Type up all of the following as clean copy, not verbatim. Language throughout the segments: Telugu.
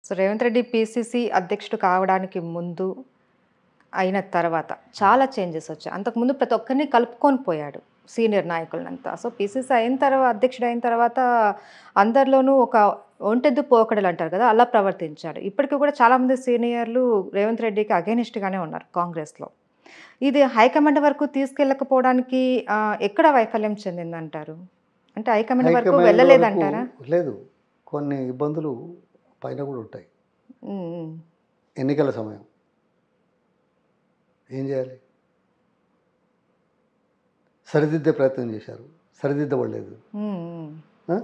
సో, రేవంత్ రెడ్డి పీసీసీ అధ్యక్షుడు కావడానికి ముందు, అయిన తర్వాత చాలా చేంజెస్ వచ్చాయి. అంతకుముందు ప్రతి ఒక్కరిని కలుపుకొని పోయాడు. సీనియర్ నాయకులనంతా. సో, పీసీసీ అయిన అధ్యక్షుడయిన తర్వాత అందరిలోనూ ఒక ఒంటెద్దు పోకడలు అంటారు కదా! అలా ప్రవర్తించాడు. ఇప్పటికి కూడా చాలామంది సీనియర్‌లు రేవంత్ రెడ్డికి అగైనిస్ట్‌గానే ఉన్నారు కాంగ్రెస్‌లో. ఇది హైకమాండ్ వరకు తీసుకెళ్ళకపోవడానికి ఎక్కడ వైఫల్యం చెందిందంటారు? అంటే హైకమాండ్ వరకు హైకమాండ్ వరకు వెళ్ళలేదంటారా? లేదు. కొన్ని ఇబ్బందులు పైన కూడా ఉంటాయి. హ్మ్. హ్మ్. ఎన్నికల సమయం. ఏం చేయాలి? సరిదిద్దే ప్రయత్నం చేశారు. సరిదిద్దబడలేదు. హ్మ్. హ్మ్. ఆ?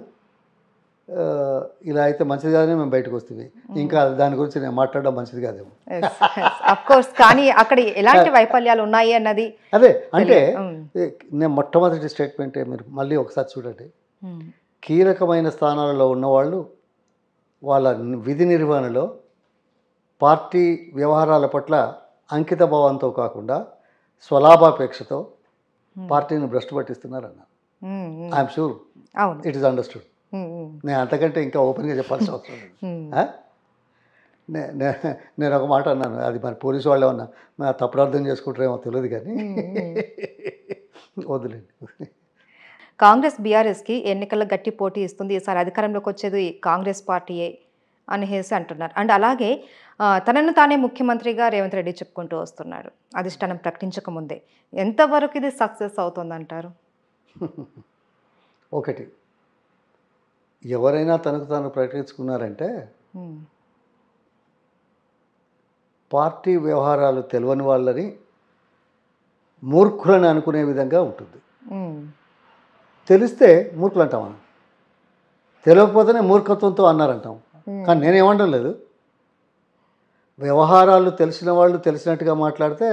ఇలా అయితే మంచిది కాదని మేము బయటకు వస్తుంది. ఇంకా దాని గురించి నేను మాట్లాడడం మంచిది కాదేమో. యెస్. యెస్. ఆఫ్‌కోర్స్. కానీ అక్కడ ఎలాంటి వైఫల్యాలు ఉన్నాయి అన్నది అదే అంటే తెలియాలి. హ్మ్. నేను మొట్టమొదటి స్టేట్మెంటే మీరు మళ్ళీ ఒకసారి చూడండి. హ్మ్. కీలకమైన స్థానాలలో ఉన్నవాళ్ళు వాళ్ళ విధి నిర్వహణలో పార్టీ వ్యవహారాల పట్ల అంకిత భావంతో కాకుండా స్వలాభాపేక్షతో హ్మ్. పార్టీని భ్రష్టు పట్టిస్తున్నారన్నారు. హ్మ్. హ్మ్. ఐఎమ్ షూర్ అవును. It is understood. హ్మ్. హ్మ్. నేను అంతకంటే ఇంకా ఓపెన్గా చెప్పాల్సిన అవసరం లేదు. హ్మ్. ఆ? నేను ఒక మాట అన్నాను, అది మరి పోలీసు వాళ్ళు ఏమన్నా తప్పుడు అర్థం చేసుకుంటారేమో తెలియదు కానీ హ్మ్. హ్మ్. వదిలేండి. కాంగ్రెస్, బీఆర్ఎస్‌కి ఎన్నికల్లో గట్టి పోటీ ఇస్తుంది. ఈసారి అధికారంలోకి వచ్చేది కాంగ్రెస్ పార్టీయే అనేసి అంటున్నారు. అండ్ అలాగే తనను తానే ముఖ్యమంత్రిగా రేవంత్ రెడ్డి చెప్పుకుంటూ వస్తున్నాడు. అధిష్టానం ప్రకటించక ముందే. ఎంతవరకు ఇది సక్సెస్ అవుతుందంటారు? ఒకటి, ఎవరైనా తనకు తాను ప్రకటించుకున్నారంటే హ్మ్. పార్టీ వ్యవహారాలు తెలియని వాళ్ళని మూర్ఖులని అనుకునే విధంగా ఉంటుంది. హ్మ్. తెలిస్తే మూర్ఖులు అంటామా? తెలియకపోతేనే మూర్ఖత్వంతో అన్నారంటాం. కానీ నేనేమంటం లేదు. వ్యవహారాలు తెలిసిన వాళ్ళు తెలిసినట్టుగా మాట్లాడితే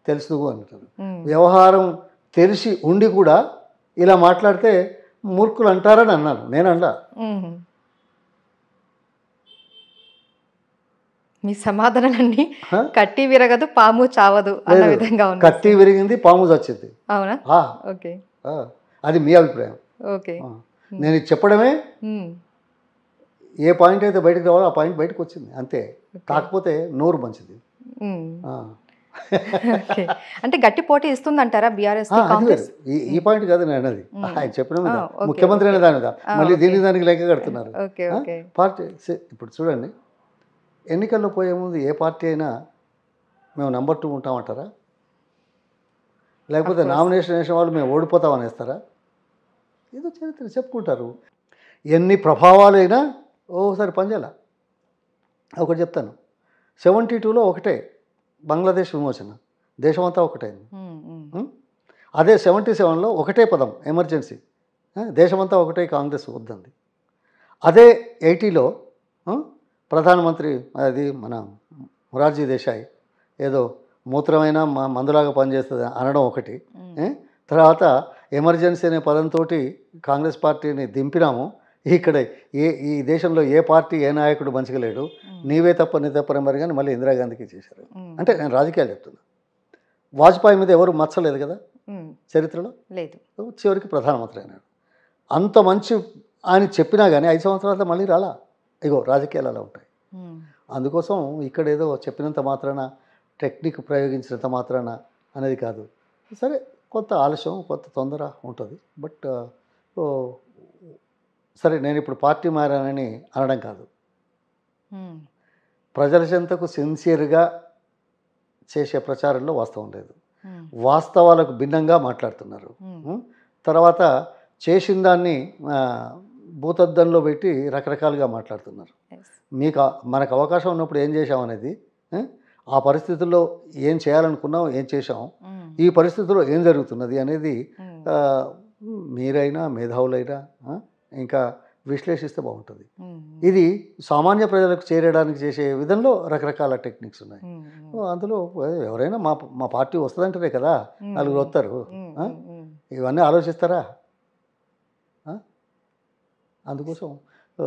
తెలుసు అంటారు. హ్మ్. వ్యవహారం తెలిసి ఉండి కూడా ఇలా మాట్లాడితే మూర్ఖులు అంటారని అన్నాను. నేను అనలా. హుహు. మీ సమాధానాలన్నీ హ? కట్టి విరగదు, పాము చావదు అన్న లేదు, విధంగా ఉన్నాయి కత్తి సార్. విరిగింది పాము చచ్చింది. అవునా? ఆ, ఓకే. ఆ, అది మీ అభిప్రాయం. ఓకే. ఆ, నేను ఇది చెప్పడమే, హ్మ్. ఏ పాయింట్ అయితే బయటకు రావాలో ఆ పాయింట్ బయటకు వచ్చింది అంతే. ఓకే. కాకపోతే నోరు మంచిది. హ్మ్. ఆ. ఓకే. అంటే గట్టి పోటీ ఇస్తుందంటారా బీఆర్ఎస్‌కి అది వేరు. కాంగ్రెస్? ఈ పాయింట్ కాదు నేను అన్నది. హ్మ్. ఆయన చెప్పిన ఆ! మీద ఓకే. ముఖ్యమంత్రి ఓకే. అనే దాని మీద ఆ! మళ్ళీ ఓకే. దీనికి దానికి లెక్క కడుతున్నారు. ఓకే. ఆ? ఓకే. పార్టీ ఇప్పుడు చూడండి, ఎన్నికల్లో పోయే ముందు ఏ పార్టీ అయినా మేము నంబర్ 2 ఉంటామంటారా? లేకపోతే అఫ్‌కోర్స్. నామినేషన్ వేసిన వాళ్ళు మేము ఓడిపోతామని వేస్తారా? ఏదో చరిత్ర చెప్పుకుంటారు. ఎన్ని ప్రభావాలైనా ఓసారి పనిచేయాల. ఒకటి చెప్తాను, 72లో ఒకటే బంగ్లాదేశ్ విమోచన, దేశమంతా ఒకటైంది. హ్మ్. హ్మ్. ఉం? అదే 77లో ఒకటే పదం ఎమర్జెన్సీ, దేశమంతా ఒకటే కాంగ్రెస్ వద్దంది. అదే 80లో ప్రధానమంత్రి అది మన మొరార్జీ దేశాయ్ ఏదో మూత్రమైన మందులాగా పనిచేస్తుంది అనడం ఒకటి. ఏ? తర్వాత ఎమర్జెన్సీ అనే పదంతో కాంగ్రెస్ పార్టీని దింపినాము. ఇక్కడ ఈ దేశంలో ఏ పార్టీ ఏ నాయకుడు మంచిగా లేడు, నీవే తప్ప నీ తప్ప నెంబర్ కానీ మళ్ళీ ఇందిరాగాంధీకి చేశారు. అంటే నేను రాజకీయాలు చెప్తున్నా. వాజ్పేయి మీద ఎవరు మచ్చలేదు కదా హ్మ్. చరిత్రలో. లేదు. చివరికి ప్రధానమంత్రి అయినాడు. అంత మంచి అని చెప్పినా కానీ 5 సంవత్సరాలతో మళ్ళీ రాలా. ఇగో రాజకీయాలు అలా ఉంటాయి. హ్మ్. అందుకోసం అందుకోసం ఇక్కడ ఏదో చెప్పినంత మాత్రాన, టెక్నిక్ ప్రయోగించినంత మాత్రాన అనేది కాదు. సరే, కొంత ఆలస్యం కొంత తొందర ఉంటుంది. బట్ సరే, నేను ఇప్పుడు పార్టీ మారానని అనడం కాదు. హ్మ్. ప్రజల చెంతకు సిన్సియర్గా చేసే ప్రచారంలో వాస్తవం లేదు. హ్మ్. వాస్తవాలకు భిన్నంగా మాట్లాడుతున్నారు. హ్మ్. తర్వాత చేసిన దాన్ని భూతద్దంలో పెట్టి రకరకాలుగా మాట్లాడుతున్నారు. యెస్. మనకు అవకాశం ఉన్నప్పుడు ఏం చేశామనేది, ఆ? ఆ పరిస్థితుల్లో ఏం చేయాలనుకున్నాం, ఏం చేశాం, హ్మ్. ఈ పరిస్థితుల్లో ఏం జరుగుతున్నది అనేది హ్మ్. ఆ, మీరైనా మేధావులైనా ఇంకా విశ్లేషిస్తే బాగుంటుంది. హ్మ్. ఇది సామాన్య ప్రజలకు చేరడానికి చేసే విధంలో రకరకాల టెక్నిక్స్ ఉన్నాయి. హ్మ్. అందులో ఎవరైనా మా పార్టీ వస్తుందంటేనే కదా నలుగురు వస్తారు. హ్మ్. ఆ? హ్మ్. హ్మ్. ఇవన్నీ ఆలోచిస్తారా? ఆ? అందుకోసం ఆ,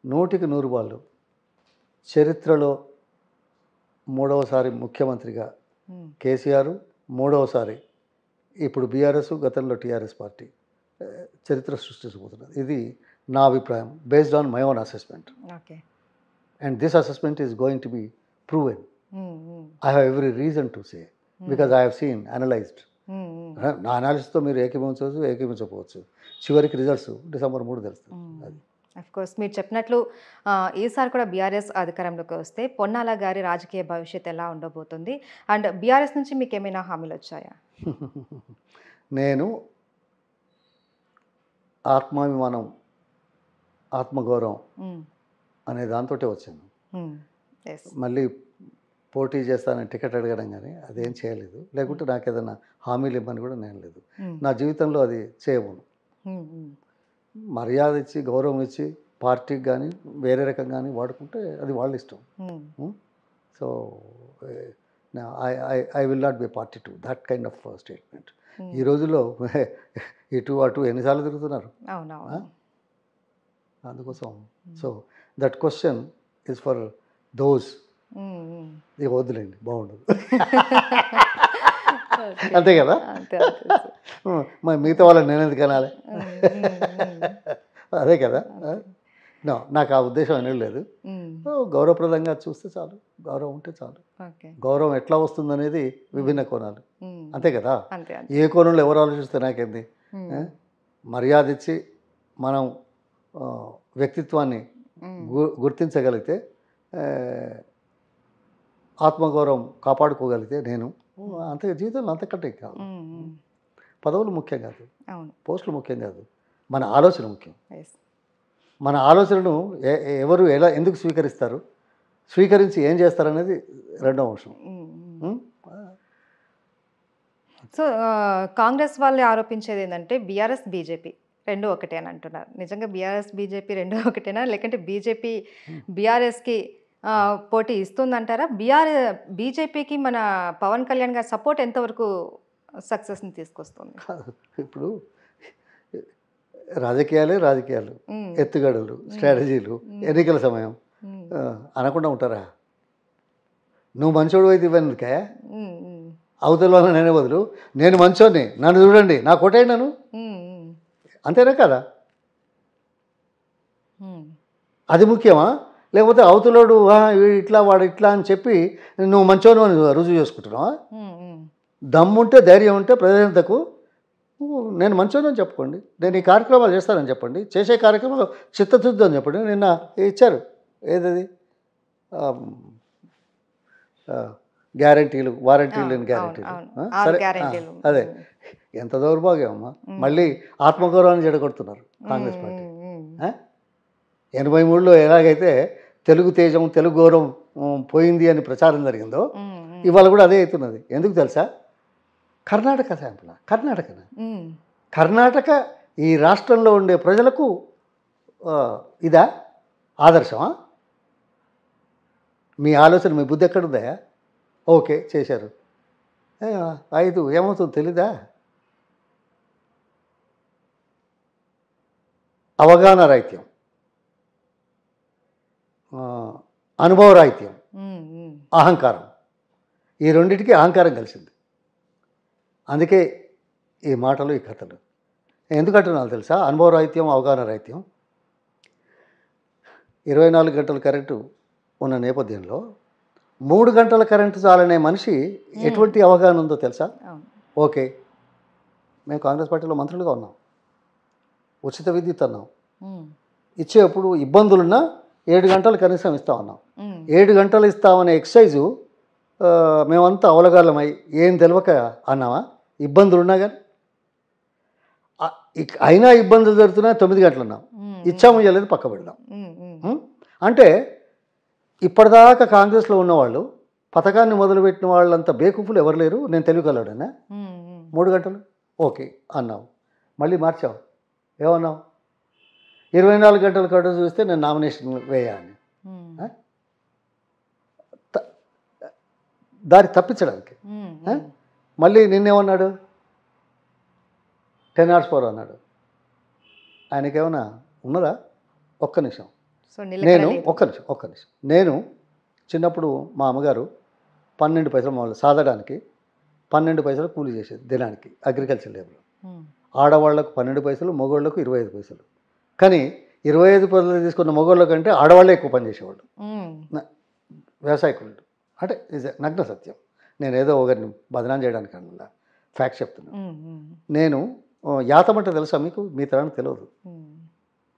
100కి 100 వాళ్ళు చరిత్రలో మూడవసారి ముఖ్యమంత్రిగా హ్మ్. కేసీఆర్, మూడవసారి ఇప్పుడు బీఆర్ఎస్, గతంలో టీఆర్ఎస్ పార్టీ ఆ, చరిత్ర సృష్టించబోతున్నది. ఇది నా అభిప్రాయం, based on my own assessment. Okay. and this assessment is going to be proven. I have every reason to say, because I have seen, analyzed. నా అనాలిసిస్తో మీరు ఏకీభవించవచ్చు, ఏకీభవించకపోవచ్చు. చివరికి రిజల్ట్స్ December 3 తెలుస్తుంది. అది అఫ్ కోర్స్ మీరు చెప్పినట్లు ఈసారి కూడా బీఆర్ఎస్ అధికారంలోకి వస్తే పొన్నాల గారి రాజకీయ భవిష్యత్తు ఎలా ఉండబోతుంది, అండ్ బీఆర్ఎస్ నుంచి మీకు ఏమైనా హామీలు వచ్చాయా? నేను ఆత్మాభిమానం, ఆత్మగౌరవం అనే దాంతో వచ్చాను. మళ్ళీ పోటీ చేస్తానని టికెట్ అడగడం కానీ అదేం చేయలేదు. లేకుంటే నాకు ఏదైనా హామీలు ఇవ్వని కూడా నేను లేదు. నా జీవితంలో అది చేయబోను. మర్యాద ఇచ్చి, గౌరవం ఇచ్చి పార్టీకి కానీ వేరే రకం కానీ వాడుకుంటే అది వాళ్ళ ఇష్టం. So I will not be party to that kind of statement. ఈ రోజుల్లో ఇటు అటు ఎన్నిసార్లు తిరుగుతున్నారు. అందుకోసం so that question is for those. ఇక వద్దులేండి, బాగుండదు. అంతే కదా, మరి మిగతా వాళ్ళని నేను ఎందుకు అనాలి? అదే కదా. నాకు ఆ ఉద్దేశం అనేది లేదు. గౌరవప్రదంగా చూస్తే చాలు, గౌరవం ఉంటే చాలు. గౌరవం ఎట్లా వస్తుందనేది విభిన్న కోణాలు, అంతే కదా. ఏ కోణంలో ఎవరు ఆలోచిస్తే నాకేంది? మర్యాద ఇచ్చి మనం వ్యక్తిత్వాన్ని గుర్తించగలిగితే, ఆత్మగౌరవం కాపాడుకోగలిగితే నేను అంతే జీవితంలో అంతకంటే కాదు. పదవులు ముఖ్యం కాదు, పోస్టులు ముఖ్యం కాదు, మన ఆలోచన ముఖ్యం. మన ఆలోచనను ఎవరు ఎలా ఎందుకు స్వీకరిస్తారు, స్వీకరించి ఏం చేస్తారనేది రెండవ అంశం. సో కాంగ్రెస్ వాళ్ళు ఆరోపించేది ఏంటంటే బీఆర్ఎస్ బీజేపీ రెండు ఒకటే అని అంటున్నారు. నిజంగా బీఆర్ఎస్ బీజేపీ రెండు ఒకటేనా, లేకంటే బీజేపీ బీఆర్ఎస్కి పోటీ ఇస్తుందంటారా? బీజేపీకి మన పవన్ కళ్యాణ్ గారి సపోర్ట్ ఎంతవరకు సక్సెస్ని తీసుకొస్తుంది? ఇప్పుడు రాజకీయాలు, ఎత్తుగడలు, స్ట్రాటజీలు, ఎన్నికల సమయం అనకుండా ఉంటారా? నువ్వు మంచోడు అయితే ఇవ్వనుకే అవతల వల్ల నేనే బదులు నేను మంచోడిని, నన్ను చూడండి, నా కొట్టేయండి నన్ను, అంతేనా కదా? అది ముఖ్యమా? లేకపోతే అవతలోడు ఇట్లా వాడు ఇట్లా అని చెప్పి నువ్వు మంచోను అని రుజువు చేసుకుంటున్నావా? దమ్ముంటే, ధైర్యం ఉంటే ప్రజలంతకు నేను మంచోను అని చెప్పుకోండి, నేను ఈ కార్యక్రమాలు చేస్తానని చెప్పండి, చేసే కార్యక్రమాలు చిత్తశుద్ధి అని చెప్పండి. నిన్న ఇచ్చారు ఏదది గ్యారంటీలు, వారంటీలు లేని గ్యారంటీలు. సరే, అదే ఎంత దౌర్భాగ్యం అమ్మా. మళ్ళీ ఆత్మగౌరవాన్ని జడగొడుతున్నారు కాంగ్రెస్ పార్టీ. 83లో ఎలాగైతే తెలుగు తేజం, తెలుగు గౌరవం పోయింది అని ప్రచారం జరిగిందో, ఇవాళ కూడా అదే అవుతున్నది. ఎందుకు తెలుసా? కర్ణాటక శాంపుల్. కర్ణాటక ఈ రాష్ట్రంలో ఉండే ప్రజలకు ఇదా ఆదర్శమా? మీ ఆలోచన, మీ బుద్ధి ఎక్కడుందా? ఓకే చేశారు, 5 ఏమవుతుందో తెలీదా? అవగాహన రాహిత్యం, అనుభవ రాహిత్యం, అహంకారం, ఈ రెండింటికి అహంకారం కలిసింది. అందుకే ఈ మాటలు, ఈ కథలు. ఎందుకంటున్నాను తెలుసా? అనుభవ రాహిత్యం, అవగాహన రాహిత్యం. 24 గంటలు కరెంటు ఉన్న నేపథ్యంలో 3 గంటల కరెంటు చాలనే మనిషి ఎటువంటి అవగాహన ఉందో తెలుసా? ఓకే, మేము కాంగ్రెస్ పార్టీలో మంత్రులుగా ఉన్నాం, ఉచిత విద్యుత్ అన్నాం, ఇచ్చేప్పుడు ఇబ్బందులున్నా 7 గంటలు కనీసం ఇస్తా ఉన్నాం. 7 గంటలు ఇస్తామనే ఎక్సైజు మేమంతా అవలగాలమై ఏం తెలియక అన్నామా? ఇబ్బందులున్నా కానీ అయినా ఇబ్బందులు జరుగుతున్నా 9 గంటలు అన్నాం, ఇచ్చాము చేయలేదు పక్క పెడదాం. అంటే ఇప్పటిదాకా కాంగ్రెస్లో ఉన్నవాళ్ళు, పథకాన్ని మొదలుపెట్టిన వాళ్ళంతా బేకూఫులు ఎవరు లేరు. నేను తెలియగలడనా? 3 గంటలు ఓకే అన్నావు, మళ్ళీ మార్చావు, ఏమన్నావు? 24 గంటల కట్టు చూస్తే నేను నామినేషన్ వేయాలని, దారి తప్పించడానికి. మళ్ళీ నిన్నేమన్నాడు? 10 hours పవర్ అన్నాడు. ఆయనకేమన్నా ఉన్నదా? ఒక్క నిమిషం నేను చిన్నప్పుడు మా అమ్మగారు 12 పైసలు మామూలు సాధడానికి 12 పైసలు కూలీ చేసేది దినానికి, అగ్రికల్చర్ లేబర్. ఆడవాళ్లకు 12 పైసలు, మగవాళ్లకు 25 పైసలు. కానీ 25 పదవులు తీసుకున్న మగవాళ్ళ కంటే ఆడవాళ్ళే ఎక్కువ పని చేసేవాళ్ళు వ్యవసాయ కూలీలు. అంటే ఇది నగ్న సత్యం. నేను ఏదో ఒకరిని బదనాం చేయడానికి అన్న ఫ్యాక్ట్ చెప్తున్నాను. నేను యాతం అంటే తెలుసా మీకు? మీ తరానికి తెలియదు.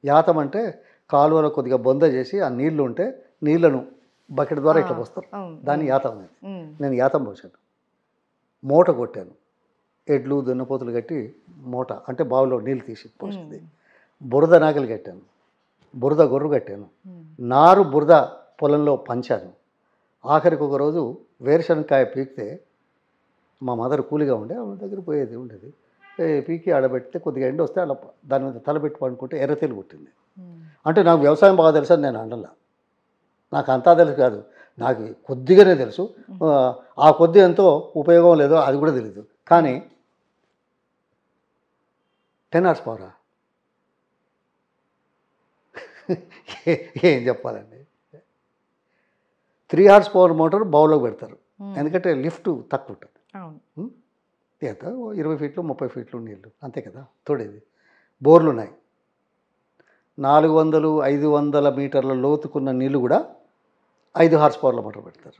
యాతం అంటే కాలువలో కొద్దిగా బొంద చేసి ఆ నీళ్లు ఉంటే నీళ్లను బకెట్ ద్వారా ఇట్లా పోస్తారు, దాన్ని యాతం అనేది. నేను యాతం పోసాను, మూట కొట్టాను, ఎడ్లు దున్నపోతులు కట్టి మూట అంటే బావిలో నీళ్ళు తీసి పోసింది. బురద నాగలు కట్టాను, బురద గొర్రు కట్టాను, నారు బురద పొలంలో పంచాను. ఆఖరికి ఒకరోజు వేరుశనగకాయ పీకితే మా మదర్ కూలిగా ఉండే ఆమె దగ్గర పోయేది ఉండేది. పీకి ఆడబెడితే కొద్దిగా ఎండ వస్తే అలా దాని మీద తలబెట్టి పడుకుంటే ఎర్రతెలు పుట్టింది. అంటే నాకు వ్యవసాయం బాగా తెలుసు అని నేను అనలా. నాకు అంతా తెలుసు కాదు, నాకు కొద్దిగానే తెలుసు. ఆ కొద్ది ఎంతో ఉపయోగం లేదో అది కూడా తెలీదు. కానీ 10 hours పవరా ఏం చెప్పాలండి. 3 hours పవర్ మోటార్ బావులోకి పెడతారు, ఎందుకంటే లిఫ్ట్ తక్కువ ఉంటుంది. ఎంత 20 ఫీట్లు 30 ఫీట్లు నీళ్ళు అంతే కదా తోడేది. బోర్లు ఉన్నాయి, 400 500 మీటర్ల లోతుకున్న నీళ్ళు కూడా 5 horse పవర్ల మోటార్ పెడతారు.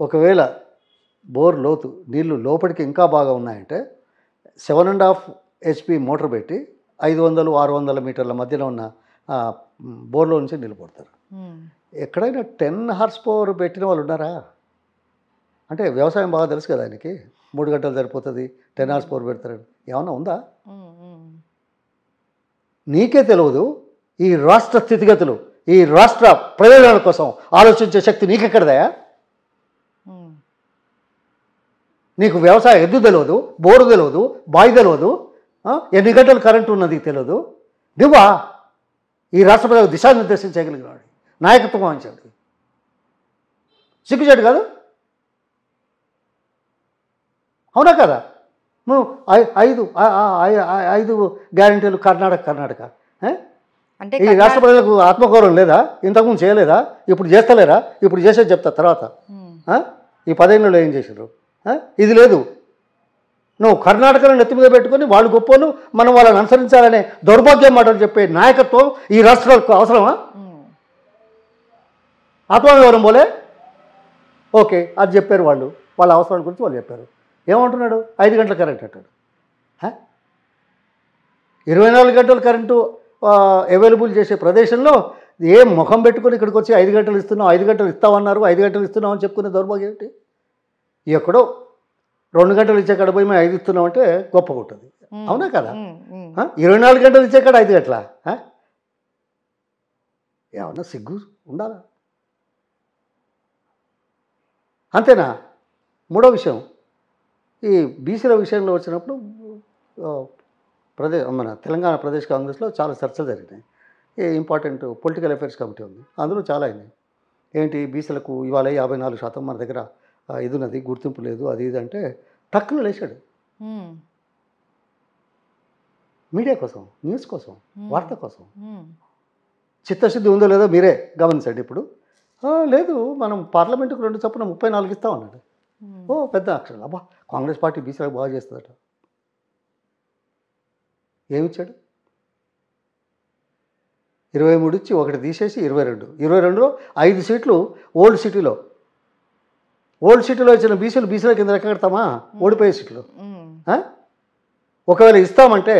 ఒకవేళ బోర్ లోతు నీళ్లు లోపలికి ఇంకా బాగా ఉన్నాయంటే 7.5 HP మోటార్ పెట్టి 500 600 మీటర్ల మధ్యలో ఉన్న బోర్లో నుంచి నీళ్ళు పడతారు. ఎక్కడైనా 10 horse పవర్ పెట్టిన వాళ్ళు ఉన్నారా? అంటే వ్యవసాయం బాగా తెలుసు కదా ఆయనకి, 3 గంటలు సరిపోతుంది, 10 hours పవర్ పెడతారు, ఏమన్నా ఉందా? నీకే తెలియదు ఈ రాష్ట్ర స్థితిగతులు, ఈ రాష్ట్ర ప్రయోజనాల కోసం ఆలోచించే శక్తి నీకెక్కడదయా? నీకు వ్యవసాయ ఎద్దు తెలియదు, బోరు తెలియదు, బావి తెలియదు, ఎన్ని గంటలు కరెంటు ఉన్నది తెలియదు. నువ్వా ఈ రాష్ట్ర ప్రజలకు దిశానిర్దేశం చేయగలిగినాడు, నాయకత్వం వహించాడు, సిగ్గుచేటు కాదు? అవునా కదా? నువ్వు 5 గ్యారెంటీలు కర్ణాటక అంటే ఈ రాష్ట్ర ప్రజలకు ఆత్మగౌరవం లేదా? ఇంతకుముందు చేయలేదా? ఇప్పుడు చేస్తలేరా? ఇప్పుడు చేసేది చెప్తా తర్వాత. ఈ 10 ఏళ్ళలో ఏం చేశారు? ఇది లేదు. నువ్వు కర్ణాటకను నెత్తి మీద పెట్టుకొని వాళ్ళు గొప్పలు మనం వాళ్ళని అనుసరించాలనే దౌర్భాగ్యం మాటలు చెప్పే నాయకత్వం ఈ రాష్ట్రాలకు అవసరమా? ఆత్మగౌరవం పోలే? ఓకే, అది చెప్పారు వాళ్ళు, వాళ్ళ అవసరాల గురించి వాళ్ళు చెప్పారు. ఏమంటున్నాడు? 5 గంటల కరెంట్ అంటాడు. 24 గంటలు కరెంటు అవైలబుల్ చేసే ప్రదేశంలో ఏం ముఖం పెట్టుకొని ఇక్కడికి వచ్చి 5 గంటలు ఇస్తున్నాం, 5 గంటలు ఇస్తామన్నారు, 5 గంటలు ఇస్తున్నాం అని చెప్పుకునే దౌర్భాగ్యం ఏంటి? ఎక్కడో 2 గంటలు ఇచ్చే కాడ పోయి మేము 5 ఇస్తున్నాం అంటే గొప్పగా ఉంటుంది. అవునా కదా? 24 గంటలు ఇచ్చే కాడ 5 గంటల ఏమన్నా సిగ్గు ఉండాలా? అంతేనా? మూడో విషయం, ఈ బీసీల విషయంలో వచ్చినప్పుడు మన తెలంగాణ ప్రదేశ్ కాంగ్రెస్లో చాలా చర్చలు జరిగినాయి. ఇంపార్టెంట్ పొలిటికల్ అఫైర్స్ కమిటీ ఉంది, అందులో చాలా అయినాయి. ఏంటి బీసీలకు ఇవాళ 54% మన దగ్గర ఇది ఉన్నది, గుర్తింపు లేదు, అది ఇది అంటే టక్కున లేచాడు. మీడియా కోసం, న్యూస్ కోసం, వార్త కోసం. చిత్తశుద్ధి ఉందో లేదో మీరే గమనించండి. ఇప్పుడు లేదు మనం పార్లమెంటుకు 2 చొప్పున 34 ఇస్తామన్నాడు. ఓ పెద్ద అక్షరం, అబ్బా కాంగ్రెస్ పార్టీ బీసీలకు బాగా చేస్తుందట. ఏమిచ్చాడు? 23 ఇచ్చి 1 తీసేసి 22లో 5 సీట్లు ఓల్డ్ సిటీలో ఇచ్చిన బీసీల కింద లెక్క కడతామా? ఓడిపోయే సీట్లు. ఒకవేళ ఇస్తామంటే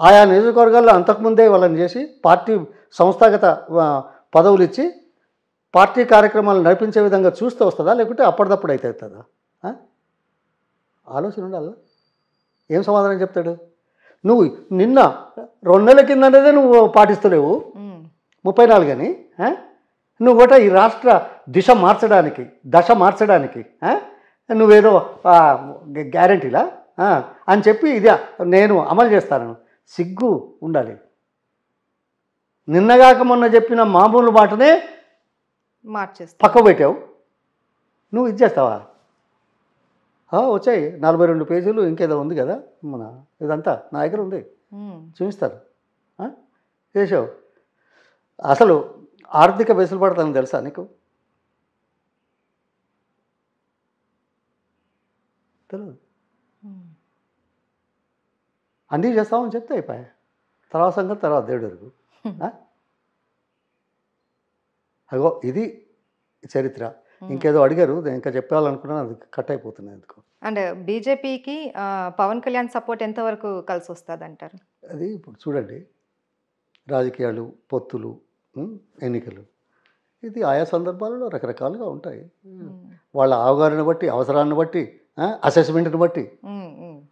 ఆయా నియోజకవర్గాల్లో అంతకుముందే వాళ్ళని చేసి పార్టీ సంస్థాగత పదవులు ఇచ్చి పార్టీ కార్యక్రమాలు నడిపించే విధంగా చూస్తూ వస్తుందా, లేకుంటే అప్పటిదప్పుడు అయితే అవుతుందా? ఆలోచన ఉండాలి. ఏం సమాధానం చెప్తాడు? నువ్వు నిన్న 2 నెలల కింద అనేదే నువ్వు పాటిస్తలేవు, 34 అని నువ్వు కూడా ఈ రాష్ట్ర దశ మార్చడానికి నువ్వేదో గ్యారంటీలా అని చెప్పి ఇది నేను అమలు చేస్తాను. సిగ్గు ఉండాలి. నిన్నగాక మొన్న చెప్పిన మామూలు మాటనే పక్క పెట్టావు, నువ్వు ఇది చేస్తావా? వచ్చాయి 42 పేజీలు ఇంకేదో ఉంది కదా, మన ఇదంతా నా దగ్గర ఉంది, చూపిస్తాను. చేసావు. అసలు ఆర్థిక వెసులుబాటుతనం తెలుసా నీకు? తెలియదు. అన్నీ చేస్తామని చెప్తే అయిపోయా. తర్వాత సంగతి తర్వాత దేవుడు ఎరుగు. అగో ఇది చరిత్ర. ఇంకేదో అడిగారు, నేను ఇంకా చెప్పాలనుకున్నాను, అది కట్ అయిపోతున్నాయి ఎందుకు. అండ్ బీజేపీకి పవన్ కళ్యాణ్ సపోర్ట్ ఎంతవరకు కలిసి వస్తుంది అంటారు? అది ఇప్పుడు చూడండి, రాజకీయాలు, పొత్తులు, ఎన్నికలు, ఇది ఆయా సందర్భాలలో రకరకాలుగా ఉంటాయి. వాళ్ళ అవగాహన బట్టి, అవసరాన్ని బట్టి, అసెస్మెంట్ని బట్టి.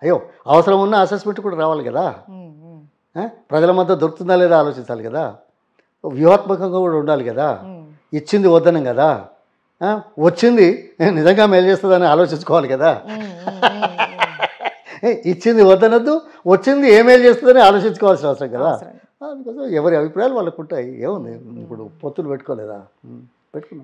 అయ్యో, అవసరం ఉన్న అసెస్మెంట్ కూడా రావాలి కదా. ప్రజల మధ్య దొరుకుతుందా లేదా ఆలోచించాలి కదా. వ్యూహాత్మకంగా కూడా ఉండాలి కదా. ఇచ్చింది వద్దనం కదా, వచ్చింది నిజంగా మేలు చేస్తుందని ఆలోచించుకోవాలి కదా. ఇచ్చింది వద్దనద్దు, వచ్చింది ఏ మేలు చేస్తుందని ఆలోచించుకోవాల్సిన అవసరం కదా. అందుకోసం ఎవరి అభిప్రాయాలు వాళ్ళకు ఉంటాయి. ఏముంది, ఇప్పుడు పొత్తులు పెట్టుకోలేదా, పెట్టుకున్నాం.